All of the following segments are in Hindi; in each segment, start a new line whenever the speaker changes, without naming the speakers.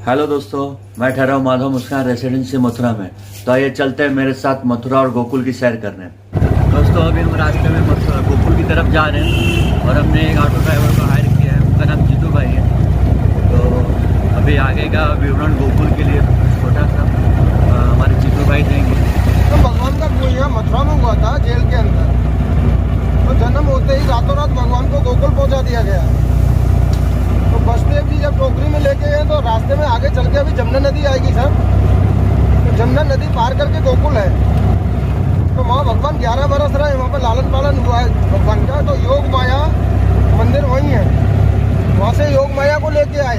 हेलो दोस्तों, मैं ठहरा हूँ माधव मुस्कान रेसिडेंसी मथुरा में। तो आइए चलते हैं मेरे साथ मथुरा और गोकुल की सैर करने। दोस्तों अभी हम रास्ते में मथुरा गोकुल की तरफ जा रहे हैं और हमने एक ऑटो ड्राइवर को हायर किया है, उनका नाम जीतू भाई है। तो अभी आगे का विवरण गोकुल के लिए छोटा सा हमारे जीतू भाई देंगे।
तो भगवान का यहाँ मथुरा में हुआ था, जेल के अंदर। तो जन्म होते ही रातों रात भगवान को गोकुल पहुँचा दिया गया। तो बसदेव जी जब टोकरी में लेके गए तो रास्ते में आगे चल के अभी जमुना नदी आएगी सर। तो जमुना नदी पार करके गोकुल है। तो वहाँ भगवान 11 बरस रहे, वहाँ पर लालन पालन हुआ है भगवान का। तो योग माया मंदिर वहीं है, वहाँ से योग माया को लेके आए,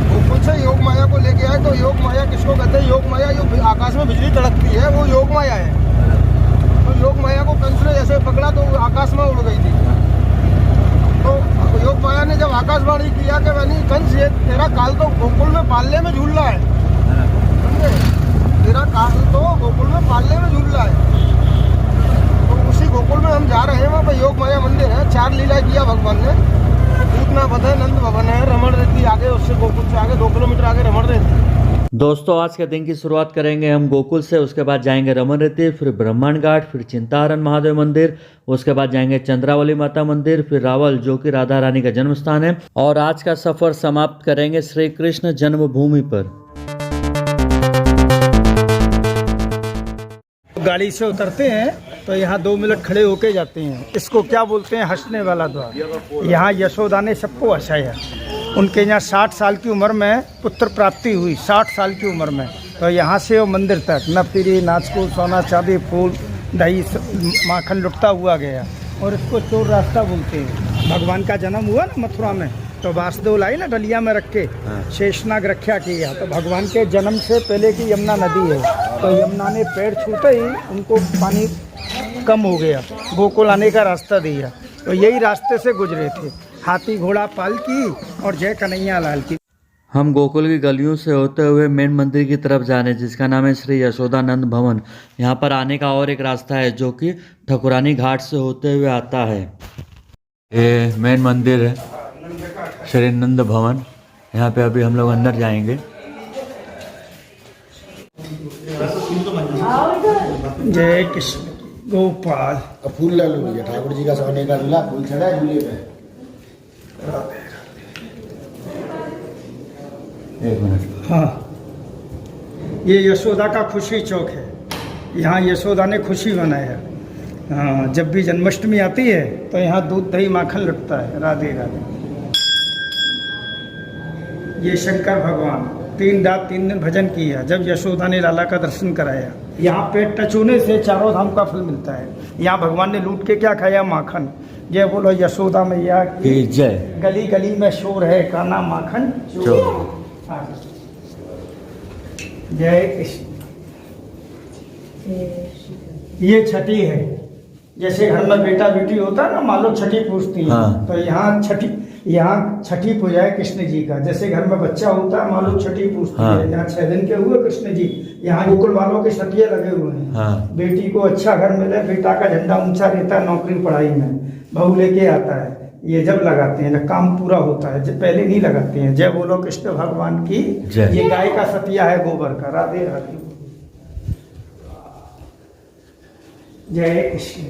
गोकुल से योग माया को लेके आए। तो योग माया किसको कहते हैं? योग माया जो आकाश में बिजली तड़कती है वो योग माया है। तो योग माया को कंस ने जैसे पकड़ा तो आकाश में उड़ गई थी। तो योग माया ने जब आकाशवाणी किया कि वनी कंस, ये तेरा काल तो गोकुल में पालने में झूल रहा है, समझे? तेरा काल तो गोकुल में पालने में झूल रहा है। तो उसी गोकुल में हम जा रहे हैं, वहाँ पर योग माया मंदिर है। 4 लीला किया भगवान ने। पूतना पद है, नंद भवन है, रमण रेती आगे, उससे गोकुल से आगे 2 किलोमीटर आगे रमण रेती।
दोस्तों आज के दिन की शुरुआत करेंगे हम गोकुल से, उसके बाद जाएंगे रमन रेती, फिर ब्रह्मांड घाट, फिर चिंताहरण महादेव मंदिर, उसके बाद जाएंगे चंद्रावली माता मंदिर, फिर रावल जो कि राधा रानी का जन्म स्थान है, और आज का सफर समाप्त करेंगे श्री कृष्ण जन्मभूमि पर।
गाड़ी से उतरते हैं तो यहाँ 2 मिनट खड़े होके जाते हैं। इसको क्या बोलते हैं? हंसने वाला द्वार। यहाँ यशोदा ने सबको हंसाया। उनके यहाँ 60 साल की उम्र में पुत्र प्राप्ति हुई, 60 साल की उम्र में। तो यहाँ से वो मंदिर तक न फिरी नाचको सोना चांदी फूल दही माखन लुटता हुआ गया। और इसको चोर रास्ता बोलते हैं। भगवान का जन्म हुआ ना मथुरा में, तो वासुदेव लाई ना डलिया में रख के शेषनाग रक्षा किया। तो भगवान के जन्म से पहले की यमुना नदी है। तो यमुना ने पैर छूते ही उनको पानी कम हो गया, गोकुल आने का रास्ता दिया। तो यही रास्ते से गुजरे थे, हाथी घोड़ा पालकी और जय कन्हैया लाल की।
हम गोकुल की गलियों से होते हुए मेन मंदिर की तरफ जा रहे हैं, जिसका नाम है श्री यशोदानंद भवन। यहाँ पर आने का और एक रास्ता है जो कि ठकुरानी घाट से होते हुए आता है। ये मेन मंदिर है श्री नंद भवन। यहाँ पे अभी हम लोग अंदर जाएंगे।
जय कृष्ण गोपाल।
फूल ले लो भैया, ठाकुर जी का सोने का लूला फूल चढ़ा है झूले पे।
एक मिनट।
हाँ, ये यशोदा का खुशी चौक है। यहाँ यशोदा ने खुशी मनाया। हाँ, जब भी जन्माष्टमी आती है तो यहाँ दूध दही माखन लुटता है। राधे राधे। ये शंकर भगवान 3 रात 3 दिन भजन किया जब यशोदा ने लाला का दर्शन कराया। यहाँ पेट टच होने से 4 धाम का फल मिलता है। यहाँ भगवान ने लूट के क्या खाया? माखन। जय बोलो यशोदा मैया की
जय।
गली गली में शोर है, काना माखन चोर। जय कृष्ण। ये छठी है। जैसे घर में बेटा बेटी होता है ना, मान लो छठी पूजती है।
हाँ।
तो यहाँ छठी पूजा है कृष्ण जी का। जैसे घर में बच्चा होता है, मान लो छठी पूजती
हाँ।
है। यहाँ 6 दिन के हुए कृष्ण जी। यहाँ गोकुल वालों के सतिये लगे हुए हैं।
हाँ।
बेटी को अच्छा घर मिले, बेटा का झंडा ऊंचा रहता है नौकरी पढ़ाई में, बहू लेके आता है। ये जब लगाते हैं जब काम पूरा होता है, जब पहले नहीं लगाते हैं। जय बोलो कृष्ण भगवान की जय। ये गाय का सतिया है गोबर का। राधे राधे। जय कृष्ण।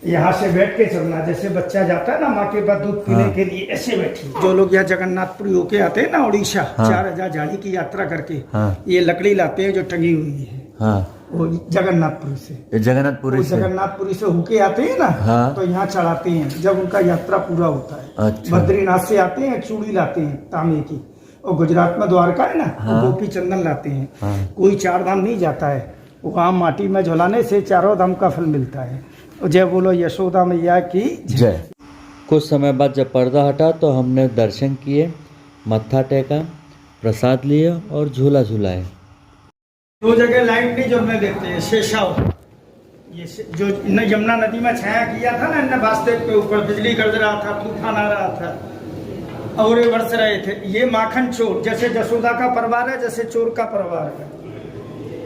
यहाँ से बैठ के चलना। जैसे बच्चा जाता है ना माँ के पास दूध पीने के लिए, ऐसे बैठी। जो लोग यहाँ जगन्नाथपुरी होके आते हैं ना उड़ीसा, 4000 झाड़ी की यात्रा करके, ये लकड़ी लाते हैं जो टंगी हुई है। वो जगन्नाथपुरी से, जगन्नाथपुरी से होके आते हैं ना, तो यहाँ चढ़ाते हैं जब उनका यात्रा पूरा होता है।
अच्छा।
बद्रीनाथ से आते हैं, चूड़ी लाते हैं तांबे की। और गुजरात में द्वारका है ना, गोपी चंदन लाते हैं। कोई 4 धाम नहीं जाता है, वहाँ माटी में झुलाने से 4 धाम का फल मिलता है। जय बोलो यशोदा मैया की
जय। कुछ समय बाद जब पर्दा हटा तो हमने दर्शन किए, मत्था टेका, प्रसाद लिए और झूला झूलाए।
2 जगह लाइट नहीं जलने देते हैं। शेषाव, ये जो यमुना नदी में छाया किया था ना, वासुदेव के ऊपर बिजली गरज रहा था, तूफान आ रहा था और बरस रहे थे। ये माखन चोर, जैसे यशोदा का परिवार है, जैसे चोर का परिवार है।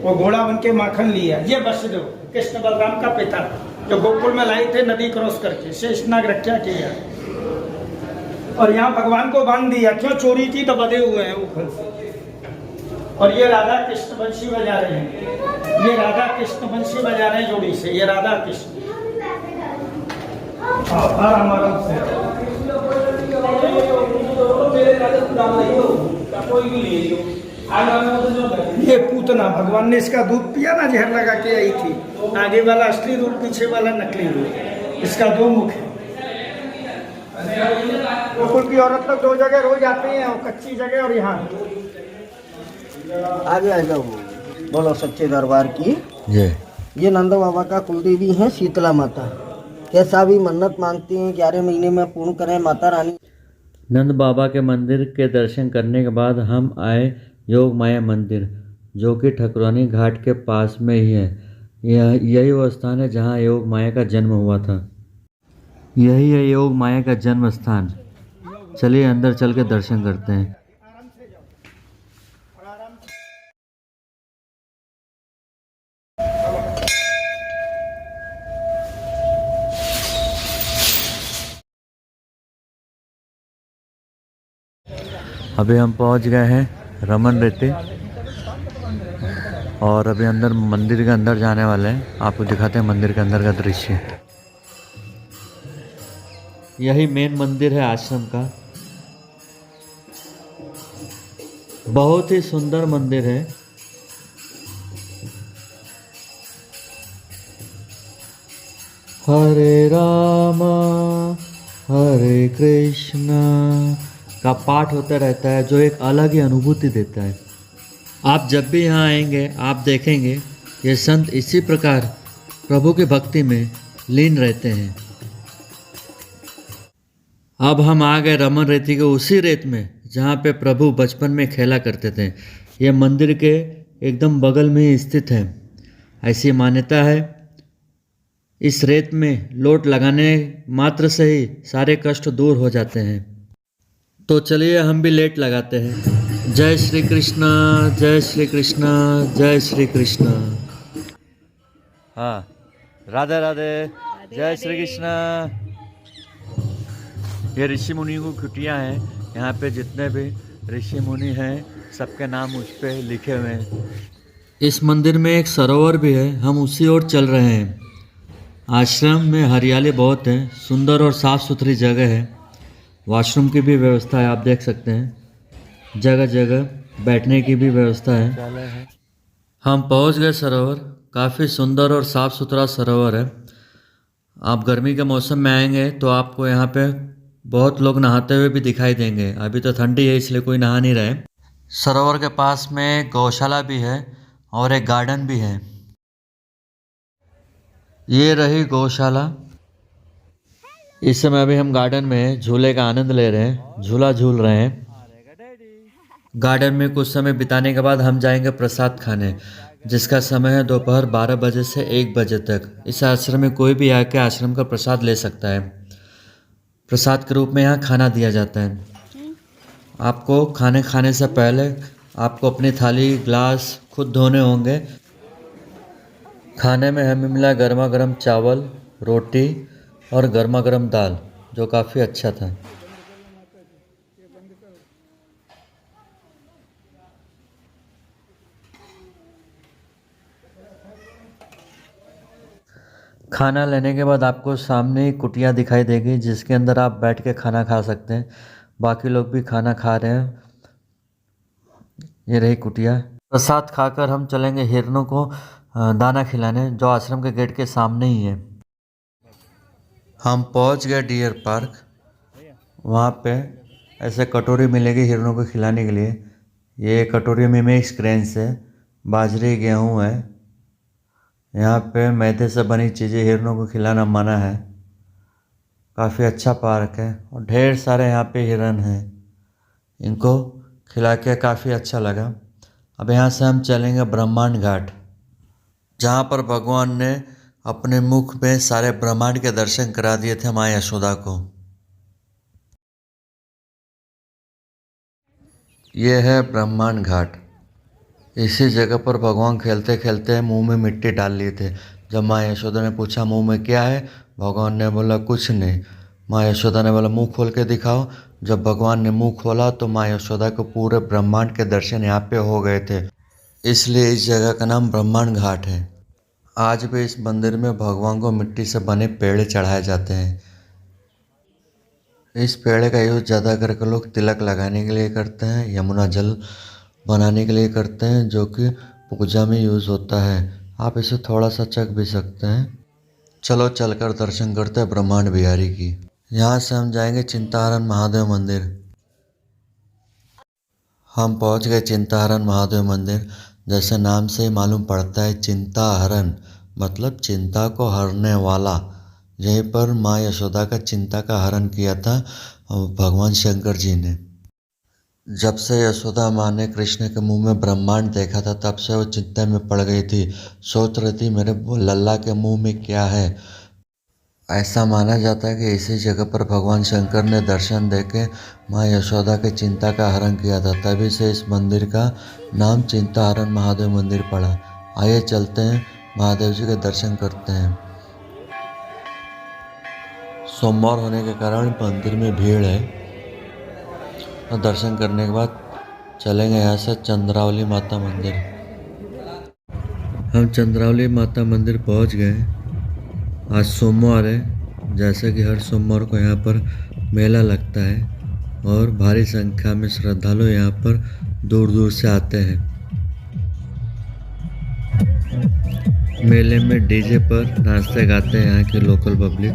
वो घोड़ा बन के माखन लिया। ये वसुदेव कृष्ण बलराम का पिता जो गोकुल में लाए थे नदी क्रॉस करके, शेषनाग रक्षा किया।
और यहाँ भगवान को बांध दिया, क्यों चोरी की तो बधे हुए हैं ऊपर से। और ये राधा कृष्ण बंशी बजा रहे हैं, ये राधा कृष्ण बंशी बजा रहे हैं जोड़ी से, ये राधा कृष्ण। आराम आराम से ये पूतना भगवान ने इसका दूध पिया ना, जहर लगा के आई थी। आगे वाला असली रूप, पीछे वाला नकली रूप। इसका दो मुख है। गोकुल की औरत लोग दो जगह रोज आती हैं, कच्ची जगह और यहाँ।
आगे आ जाओ, बोलो सच्चे दरबार की
जय।
ये नंद बाबा का कुलदेवी है शीतला माता। कैसा भी मन्नत मांगती हैं 11 महीने में पूर्ण करें माता रानी।
नंद बाबा के मंदिर के दर्शन करने के बाद हम आए योग माया मंदिर, जो कि ठकुरानी घाट के पास में ही है। यही वो स्थान है जहाँ योग माया का जन्म हुआ था। यही है योग माया का जन्म स्थान। चलिए अंदर चल के दर्शन करते हैं। अभी हम पहुंच गए हैं रमन रेती और अभी अंदर मंदिर के अंदर जाने वाले हैं। आपको दिखाते हैं मंदिर के अंदर का दृश्य। यही मेन मंदिर है आश्रम का। बहुत ही सुंदर मंदिर है। हरे रामा हरे कृष्णा का पाठ होता रहता है, जो एक अलग ही अनुभूति देता है। आप जब भी यहाँ आएंगे आप देखेंगे ये संत इसी प्रकार प्रभु की भक्ति में लीन रहते हैं। अब हम आ गए रमन रेती के उसी रेत में जहाँ पे प्रभु बचपन में खेला करते थे। ये मंदिर के एकदम बगल में ही स्थित है। ऐसी मान्यता है, इस रेत में लोट लगाने मात्र से ही सारे कष्ट दूर हो जाते हैं। तो चलिए हम भी लेट लगाते हैं। जय श्री कृष्ण, जय श्री कृष्ण, जय श्री कृष्ण। हाँ, राधे राधे, जय श्री कृष्ण। ये ऋषि मुनि की कुटिया हैं। यहाँ पे जितने भी ऋषि मुनि हैं सबके नाम उस पर लिखे हुए हैं। इस मंदिर में एक सरोवर भी है, हम उसी ओर चल रहे हैं। आश्रम में हरियाली बहुत है, सुंदर और साफ़ सुथरी जगह है। वॉशरूम की भी व्यवस्था है, आप देख सकते हैं। जगह जगह बैठने की भी व्यवस्था है। हम पहुंच गए सरोवर। काफ़ी सुंदर और साफ़ सुथरा सरोवर है। आप गर्मी के मौसम में आएंगे तो आपको यहाँ पे बहुत लोग नहाते हुए भी दिखाई देंगे। अभी तो ठंडी है इसलिए कोई नहा नहीं रहे। सरोवर के पास में गौशाला भी है और एक गार्डन भी है। ये रही गौशाला। इस समय अभी हम गार्डन में झूले का आनंद ले रहे हैं, झूला झूल रहे हैं। गार्डन में कुछ समय बिताने के बाद हम जाएंगे प्रसाद खाने, जिसका समय है दोपहर 12 बजे से 1 बजे तक। इस आश्रम में कोई भी आके आश्रम का प्रसाद ले सकता है। प्रसाद के रूप में यहाँ खाना दिया जाता है। आपको खाने से पहले आपको अपनी थाली ग्लास खुद धोने होंगे। खाने में हमें मिला गर्मा गर्म चावल, रोटी और गर्मा गर्म दाल, जो काफ़ी अच्छा था। खाना लेने के बाद आपको सामने ही कुटिया दिखाई देगी, जिसके अंदर आप बैठ के खाना खा सकते हैं। बाकी लोग भी खाना खा रहे हैं। ये रही कुटिया। प्रसाद खाकर हम चलेंगे हिरणों को दाना खिलाने, जो आश्रम के गेट के सामने ही है। हम पहुंच गए डियर पार्क। वहाँ पे ऐसे कटोरी मिलेगी हिरणों को खिलाने के लिए। ये कटोरी में मिक्स ग्रेन्स है, बाजरे गेहूँ है। यहाँ पे मैदे से बनी चीज़ें हिरणों को खिलाना मना है। काफ़ी अच्छा पार्क है और ढेर सारे यहाँ पे हिरन हैं। इनको खिला के काफ़ी अच्छा लगा। अब यहाँ से हम चलेंगे ब्रह्मांड घाट, जहाँ पर भगवान ने अपने मुख में सारे ब्रह्मांड के दर्शन करा दिए थे माँ यशोदा को। ये है ब्रह्मांड घाट। इसी जगह पर भगवान खेलते खेलते मुंह में मिट्टी डाल लिए थे। जब माँ यशोदा ने पूछा मुंह में क्या है, भगवान ने बोला कुछ नहीं। माँ यशोदा ने बोला मुंह खोल के दिखाओ, जब भगवान ने मुंह खोला तो माँ यशोदा को पूरे ब्रह्मांड के दर्शन यहाँ पे हो गए थे, इसलिए इस जगह का नाम ब्रह्मांड घाट है। आज भी इस मंदिर में भगवान को मिट्टी से बने पेड़े चढ़ाए जाते हैं। इस पेड़े का यूज़ ज़्यादा करके लोग तिलक लगाने के लिए करते हैं, यमुना जल बनाने के लिए करते हैं, जो कि पूजा में यूज़ होता है। आप इसे थोड़ा सा चख भी सकते हैं। चलो चलकर दर्शन करते हैं ब्रह्मांड बिहारी की। यहाँ से हम जाएंगे चिंताहरण महादेव मंदिर। हम पहुँच गए चिंताहरण महादेव मंदिर। जैसे नाम से ही मालूम पड़ता है, चिंताहरण मतलब चिंता को हरने वाला। यहीं पर माँ यशोदा का चिंता का हरण किया था भगवान शंकर जी ने। जब से यशोदा माँ ने कृष्ण के मुंह में ब्रह्मांड देखा था, तब से वो चिंता में पड़ गई थी। सोच रही थी मेरे लल्ला के मुंह में क्या है। ऐसा माना जाता है कि इसी जगह पर भगवान शंकर ने दर्शन देके माँ यशोदा के चिंता का हरण किया था। तभी से इस मंदिर का नाम चिंताहरण महादेव मंदिर पड़ा। आइए चलते हैं, महादेव जी के दर्शन करते हैं। सोमवार होने के कारण मंदिर में भीड़ है, और दर्शन करने के बाद चलेंगे यहाँ से चंद्रावली माता मंदिर। हम चंद्रावली माता मंदिर पहुँच गए। आज सोमवार है। जैसा कि हर सोमवार को यहाँ पर मेला लगता है और भारी संख्या में श्रद्धालु यहाँ पर दूर दूर से आते हैं। मेले में डीजे पर नाचते गाते हैं यहाँ के लोकल पब्लिक।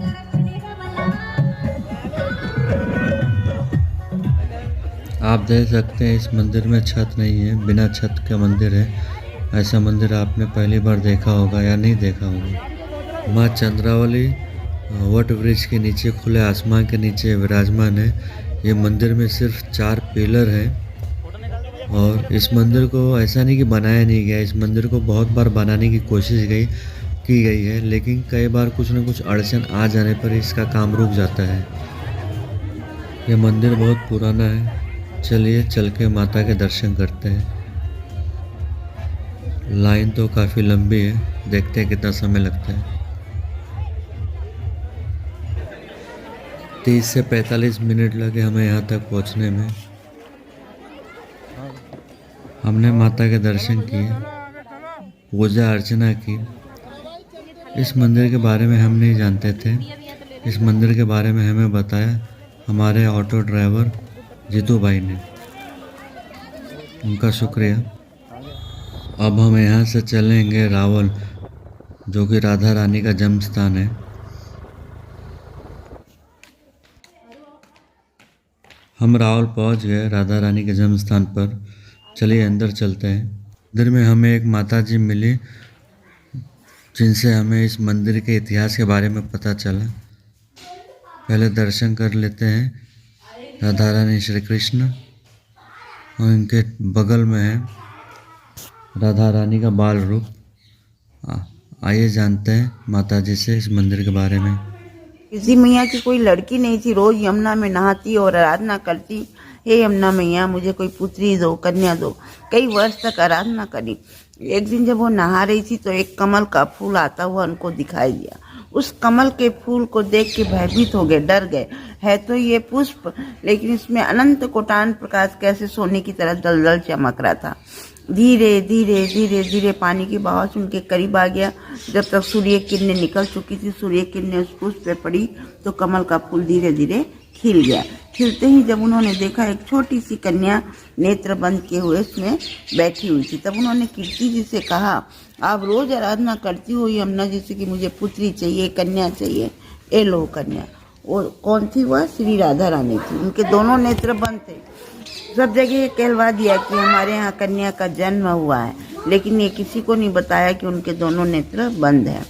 आप देख सकते हैं इस मंदिर में छत नहीं है, बिना छत के मंदिर है। ऐसा मंदिर आपने पहली बार देखा होगा या नहीं देखा होगा। माँ चंद्रावली वट वृक्ष के नीचे, खुले आसमान के नीचे विराजमान है। ये मंदिर में सिर्फ 4 पिलर हैं और इस मंदिर को ऐसा नहीं कि बनाया नहीं गया, इस मंदिर को बहुत बार बनाने की कोशिश की गई है, लेकिन कई बार कुछ न कुछ अड़चन आ जाने पर इसका काम रुक जाता है। यह मंदिर बहुत पुराना है। चलिए चल के माता के दर्शन करते हैं। लाइन तो काफ़ी लंबी है, देखते हैं कितना समय लगता है। 30 से 45 मिनट लगे हमें यहाँ तक पहुँचने में। हमने माता के दर्शन किए, पूजा अर्चना की। इस मंदिर के बारे में हम नहीं जानते थे। इस मंदिर के बारे में हमें बताया हमारे ऑटो ड्राइवर जीतू भाई ने, उनका शुक्रिया। अब हम यहाँ से चलेंगे रावल, जो कि राधा रानी का जन्म स्थान है। हम रावल पहुँच गए राधा रानी के जन्म स्थान पर। चलिए अंदर चलते हैं। मंदिर में हमें एक माता जी मिली, जिनसे हमें इस मंदिर के इतिहास के बारे में पता चला। पहले दर्शन कर लेते हैं। राधा रानी श्री कृष्ण और इनके बगल में है राधा रानी का बाल रूप। आइए जानते हैं माता जी से इस मंदिर के बारे में।
किसी मैया की कोई लड़की नहीं थी, रोज यमुना में नहाती और आराधना करती, हे यमुना मैया मुझे कोई पुत्री दो, कन्या दो। कई वर्ष तक आराधना करी। एक दिन जब वो नहा रही थी तो एक कमल का फूल आता हुआ उनको दिखाई दिया। उस कमल के फूल को देख के भयभीत हो गए, डर गए। है तो ये पुष्प, लेकिन इसमें अनंत कोटान प्रकाश कैसे सोने की तरह दलदल चमक रहा था। धीरे धीरे धीरे धीरे पानी की बहाव से उनके करीब आ गया। जब तक सूर्य किरणें निकल चुकी थी, सूर्य किरणें उस पुष्प पे पड़ी तो कमल का फूल धीरे धीरे खिल गया। खिलते ही जब उन्होंने देखा एक छोटी सी कन्या नेत्र बंद किए हुए उसमें बैठी हुई थी, तब उन्होंने कीर्ति जी से कहा, आप रोज आराधना करती हो यमुना जी से कि मुझे पुत्री चाहिए, कन्या चाहिए, ए लो कन्या। और कौन थी वह? श्री राधा रानी थी। उनके दोनों नेत्र बंद थे। सब जगह कहलवा दिया कि हमारे यहाँ कन्या का जन्म हुआ है, लेकिन ये किसी को नहीं बताया कि उनके दोनों नेत्र बंद है।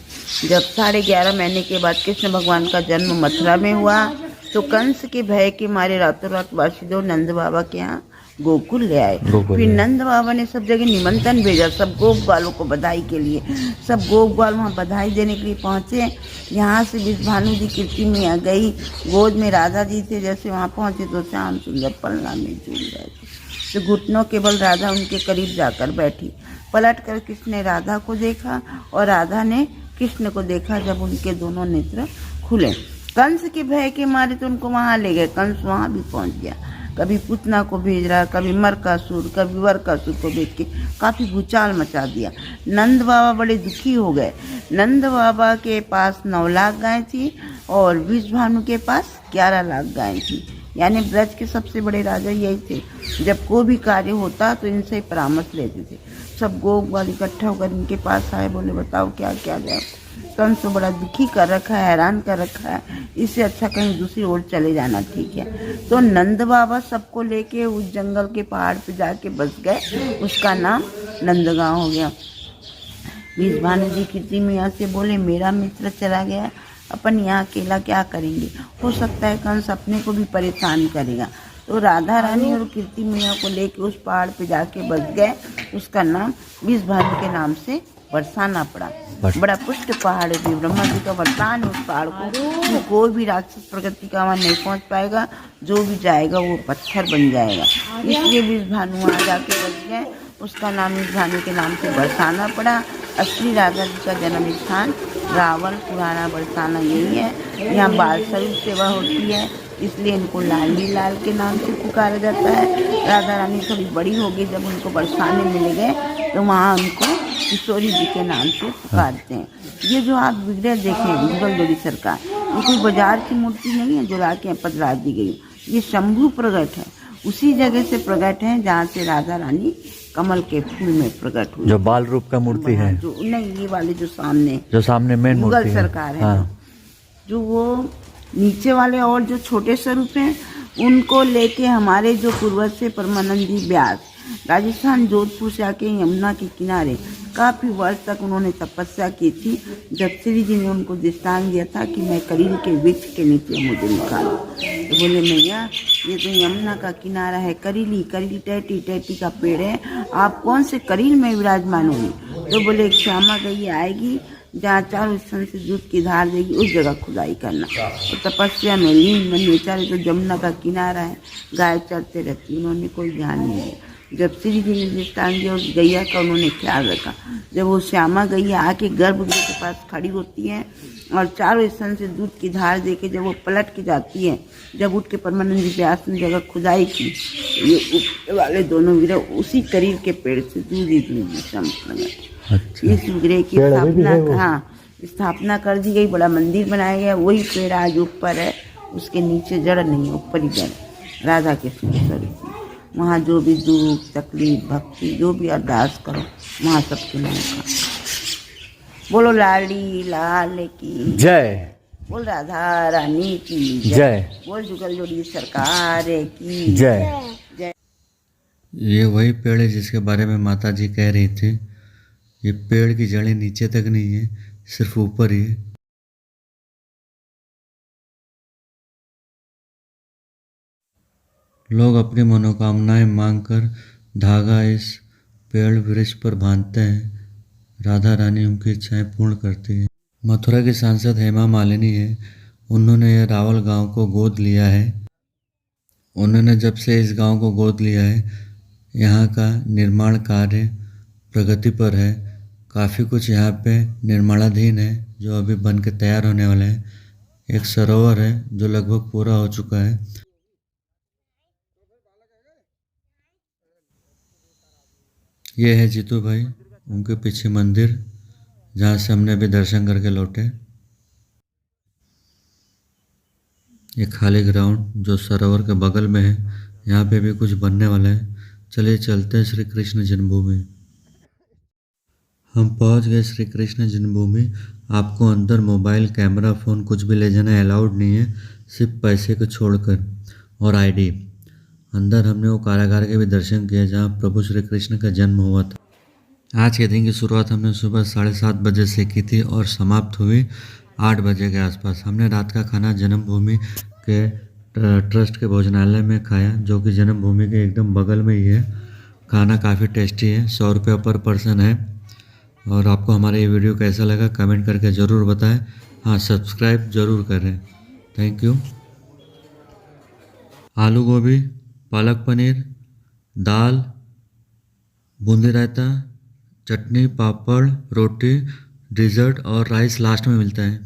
जब 11.5 महीने के बाद कृष्ण भगवान का जन्म मथुरा में हुआ तो कंस के भय के मारे रातों रात वासुदेव नंद बाबा के यहाँ गोकुल ले आए। फिर नंद बाबा ने सब जगह निमंत्रण भेजा सब गोप ग्वालों को बधाई के लिए। सब गोप ग्वाल वहाँ बधाई देने के लिए पहुँचे। यहाँ से विश्वानु जी कीर्ति में आ गई, गोद में राधा जी थे। जैसे वहाँ पहुँचे तो श्याम सुंदर पलना में झूल रहे थे। तो घुटनों केवल राधा उनके करीब जाकर बैठी। पलट कर कृष्ण ने राधा को देखा और राधा ने कृष्ण को देखा। जब उनके दोनों नेत्र खुले कंस के भय के मारे तो उनको वहां ले गए, कंस वहां भी पहुंच गया। कभी पुतना को भेज रहा, कभी मरकासुर, कभी वरकासुर को भेज के काफी भूचाल मचा दिया। नंद बाबा बड़े दुखी हो गए। नंद बाबा के पास 9 लाख गायें थी और विषभानु के पास 11 लाख गायें थी। यानी ब्रज के सबसे बड़े राजा यही थे। जब कोई भी कार्य होता तो इनसे ही परामर्श लेते थे। सब गोप इकट्ठा होकर इनके पास आए, बोले बताओ क्या क्या जाए। कंस तो बड़ा दुखी कर रखा है, हैरान कर रखा है, इससे अच्छा कहीं दूसरी ओर चले जाना ठीक है। तो नंद बाबा सबको लेके उस जंगल के पहाड़ पे जाके बस गए। उसका नाम नंदगांव हो गया। विषभानु जी कीर्ति मैया से बोले मेरा मित्र चला गया, अपन यहाँ अकेला क्या करेंगे, हो सकता है कंस अपने को भी परेशान करेगा। तो राधा रानी और कीर्ति मैया को लेके उस पहाड़ पे जाके बस गए। उसका नाम विषभानु के नाम से बरसाना पड़ा। बड़ा पुष्ट पहाड़ है, ब्रह्मा जी का वरदान है उस पहाड़ को। कोई भी राक्षस प्रगति का वहाँ नहीं पहुँच पाएगा, जो भी जाएगा वो पत्थर बन जाएगा। इसलिए विषभानु वहाँ जाके बस गए। उसका नाम विषभानु के नाम से बरसाना पड़ा। असली राधा जी का जन्म स्थान रावल पुराना बरसाना यही है। यहाँ बाल स्वरूप सेवा होती है, इसलिए इनको लाली लाल के नाम से पुकारा जाता है। राधा रानी थोड़ी बड़ी हो गई, जब उनको बरसाने मिल गए तो वहाँ उनको किशोरी जी के नाम से पुकारते हैं। ये जो आप विग्रह देखें मुगल जोड़ी सरकार, ये कोई बाजार की मूर्ति नहीं है जो लाके पधरा दी गई। ये शंभू प्रगट है, उसी जगह से प्रगट है जहाँ से राधा रानी कमल के फूल में प्रकट हुई।
जो बाल रूप का मूर्ति है,
जो नहीं, ये वाले जो सामने
मेन मूर्ति
मुगल सरकार है।
हाँ।
जो वो नीचे वाले और जो छोटे स्वरूप हैं उनको लेके हमारे जो पूर्वज से परमानंदी व्यास राजस्थान जोधपुर से आके यमुना के किनारे काफ़ी वर्ष तक उन्होंने तपस्या की थी। जब श्री जी ने उनको दृष्टांत दिया था कि मैं करील के वृक्ष के नीचे मुझे निकालो, तो बोले मैया ये तो यमुना का किनारा है, करीली टैटी टैटी का पेड़ है, आप कौन से करील में विराजमान होंगे। तो बोले एक श्यामा गई आएगी जहाँ चारों स्थान से दूध की धार देगी, उस जगह खुदाई करना। और तपस्या में लीन मन बेचारे तो यमुना का किनारा है, गाय चरते रहती, उन्होंने कोई ध्यान नहीं दिया। जब श्री जी ने दृष्टांत दिया उस गैया का उन्होंने ख्याल रखा। जब वो श्यामा गैया आके गर्भगृह के पास खड़ी होती है और चारों स्थान से दूध की धार देके जब वो पलट के जाती है, जब उठ के परमानंद व्यास ने जगह खुदाई की, ये ऊपर वाले दोनों विग्रह उसी करीब के पेड़ से दूध ही इस विग्रह की स्थापना कर दी गई। बड़ा मंदिर बनाया गया। वही पेड़ आज ऊपर है, उसके नीचे जड़ नहीं है, ऊपर ही जड़ राधा के स्वरूप। वहाँ जो भी दुख तकलीफ भक्ति जो भी अरदास करो वहाँ सबके नाम का बोलो। लाली लाल की
जय,
बोल राधा रानी की
जय,
बोल जुगल जोड़ी सरकार की
जय।
जय।
ये वही पेड़ है जिसके बारे में माता जी कह रही थी। ये पेड़ की जड़ें नीचे तक नहीं है, सिर्फ ऊपर ही है। लोग अपनी मनोकामनाएं मांगकर धागा इस पेड़ वृक्ष पर बांधते हैं। राधा रानी उनकी इच्छाएं पूर्ण करती है। मथुरा की सांसद हेमा मालिनी है, उन्होंने यह रावल गांव को गोद लिया है। उन्होंने जब से इस गांव को गोद लिया है, यहाँ का निर्माण कार्य प्रगति पर है। काफ़ी कुछ यहाँ पे निर्माणाधीन है जो अभी बन के तैयार होने वाला है। एक सरोवर है जो लगभग पूरा हो चुका है। ये है जीतू भाई, उनके पीछे मंदिर जहाँ से हमने अभी दर्शन करके लौटे। ये खाली ग्राउंड जो सरोवर के बगल में है, यहाँ पे भी कुछ बनने वाला है। चलिए चलते हैं श्री कृष्ण जन्मभूमि। हम पहुँच गए श्री कृष्ण जन्मभूमि। आपको अंदर मोबाइल कैमरा फ़ोन कुछ भी ले जाना अलाउड नहीं है, सिर्फ पैसे को छोड़कर और आईडी। अंदर हमने वो कारागार के भी दर्शन किए जहाँ प्रभु श्री कृष्ण का जन्म हुआ था। आज के दिन की शुरुआत हमने सुबह 7:30 बजे से की थी और समाप्त हुई 8 बजे के आसपास। हमने रात का खाना जन्मभूमि के ट्रस्ट के भोजनालय में खाया, जो कि जन्मभूमि के एकदम बगल में ही है। खाना काफ़ी टेस्टी है, 100 रुपये पर पर्सन है। और आपको हमारा ये वीडियो कैसा लगा कमेंट करके ज़रूर बताएं। हाँ, सब्सक्राइब ज़रूर करें। Thank you. आलू गोभी, पालक पनीर, दाल, बूंदी रायता, चटनी, पापड़, रोटी, डिज़र्ट और राइस लास्ट में मिलता है।